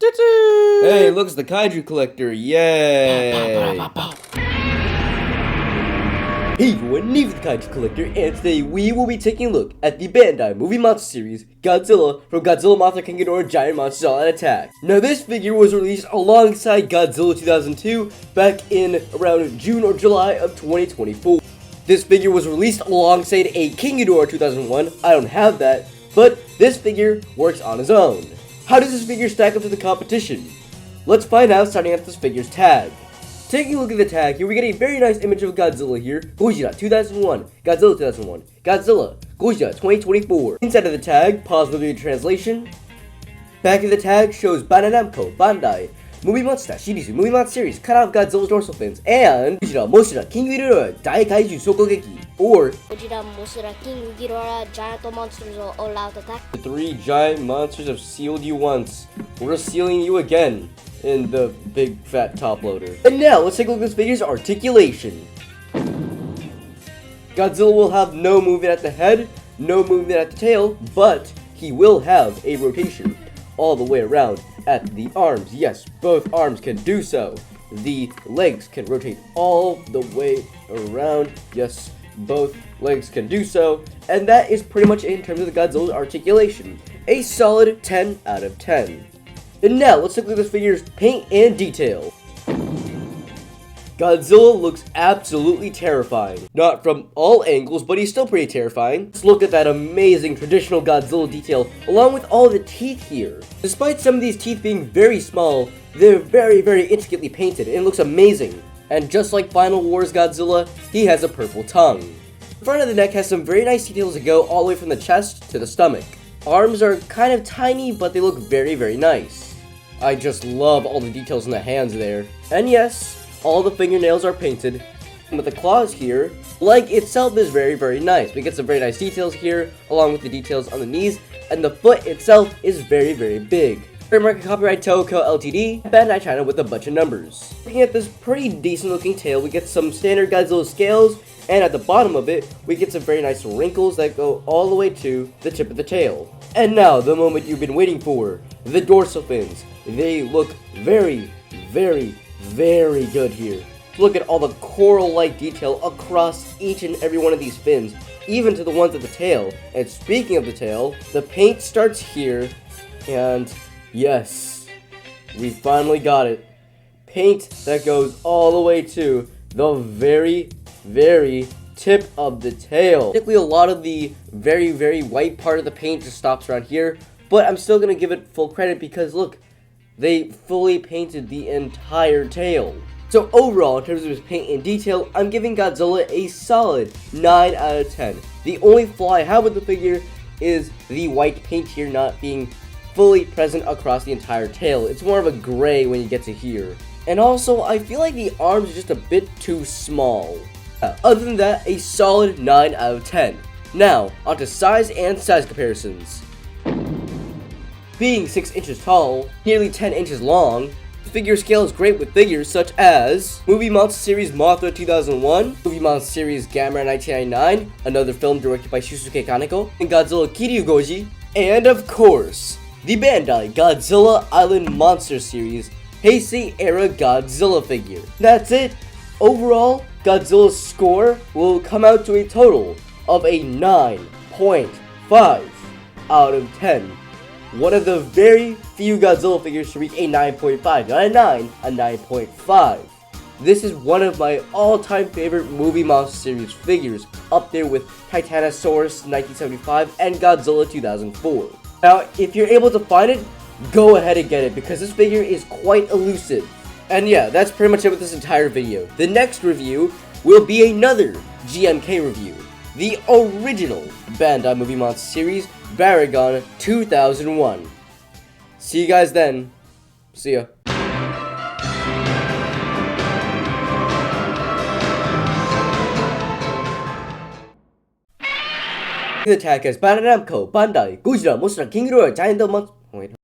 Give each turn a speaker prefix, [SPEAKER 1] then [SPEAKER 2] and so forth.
[SPEAKER 1] Hey, look, it's the Kaiju Collector. Yay! Hey everyone, Neve the Kaiju Collector, and today we will be taking a look at the Bandai movie monster series, Godzilla, from Godzilla Mothra King Ghidorah Giant Monsters All Out Attack. Now this figure was released alongside Godzilla 2002 back in around June or July of 2024. This figure was released alongside a King Ghidorah 2001, I don't have that, but this figure works on his own. How does this figure stack up to the competition? Let's find out starting at this figure's tag. Taking a look at the tag, here we get a very nice image of Godzilla here. Godzilla 2001, Godzilla 2001, Godzilla, Godzilla 2024. Inside of the tag, pause the video translation. Back of the tag shows Bandai, Movie Monster, Shirizu, Movie Monster Series, cut off Godzilla's dorsal fins, and Godzilla, Moshira, King Ghidorah, Dai Kaiju Sokogeki, or
[SPEAKER 2] Godzilla, Moshira, King Ghidorah, Giant Monsters All Out Attack.
[SPEAKER 1] The three giant monsters have sealed you once. We're sealing you again in the big fat top loader. And now let's take a look at this figure's articulation. Godzilla will have no movement at the head, no movement at the tail, but he will have a rotation all the way around at the arms. Yes, both arms can do so. The legs can rotate all the way around. Yes, both legs can do so. And that is pretty much it in terms of the Godzilla's articulation. A solid 10 out of 10. And now, let's look at this figure's paint and detail. Godzilla looks absolutely terrifying. Not from all angles, but he's still pretty terrifying. Let's look at that amazing traditional Godzilla detail, along with all the teeth here. Despite some of these teeth being very small, they're very, very intricately painted, and it looks amazing. And just like Final Wars Godzilla, he has a purple tongue. The front of the neck has some very nice details that go all the way from the chest to the stomach. Arms are kind of tiny, but they look very, very nice. I just love all the details in the hands there. And yes, all the fingernails are painted. With the claws here, the leg itself is very, very nice. We get some very nice details here, along with the details on the knees, and the foot itself is very, very big. Trademark copyright Tohoku Ltd, Bandai China with a bunch of numbers. Looking at this pretty decent looking tail, we get some standard Godzilla scales, and at the bottom of it, we get some very nice wrinkles that go all the way to the tip of the tail. And now, the moment you've been waiting for, the dorsal fins. They look very, very, very good here. Look at all the coral-like detail across each and every one of these fins, even to the ones at the tail. And speaking of the tail, the paint starts here, and yes, we finally got it. Paint that goes all the way to the very, very tip of the tail. Typically, a lot of the very, very white part of the paint just stops around here, but I'm still gonna give it full credit because look, they fully painted the entire tail. So overall, in terms of his paint and detail, I'm giving Godzilla a solid 9 out of 10. The only flaw I have with the figure is the white paint here not being fully present across the entire tail. It's more of a gray when you get to here. And also, I feel like the arms are just a bit too small. Other than that, a solid 9 out of 10. Now, onto size and size comparisons. Being 6 inches tall, nearly 10 inches long, the figure scale is great with figures such as Movie Monster Series Mothra 2001, Movie Monster Series Gamera 1999, another film directed by Shusuke Kaneko, and Godzilla Kiryu Goji, and of course, the Bandai Godzilla Island Monster Series Heisei Era Godzilla figure. That's it. Overall, Godzilla's score will come out to a total of a 9.5 out of 10. One of the very few Godzilla figures to reach a 9.5, not a 9, a 9.5. This is one of my all-time favorite Movie Monster Series figures, up there with Titanosaurus 1975 and Godzilla 2004. Now, if you're able to find it, go ahead and get it, because this figure is quite elusive. And yeah, that's pretty much it with this entire video. The next review will be another GMK review. The original Bandai Movie Monster Series, Baragon 2001. See you guys then. See ya. The attack as Bandai, Godzilla, Moshira, King Ghidorah, Giant Monster. Wait.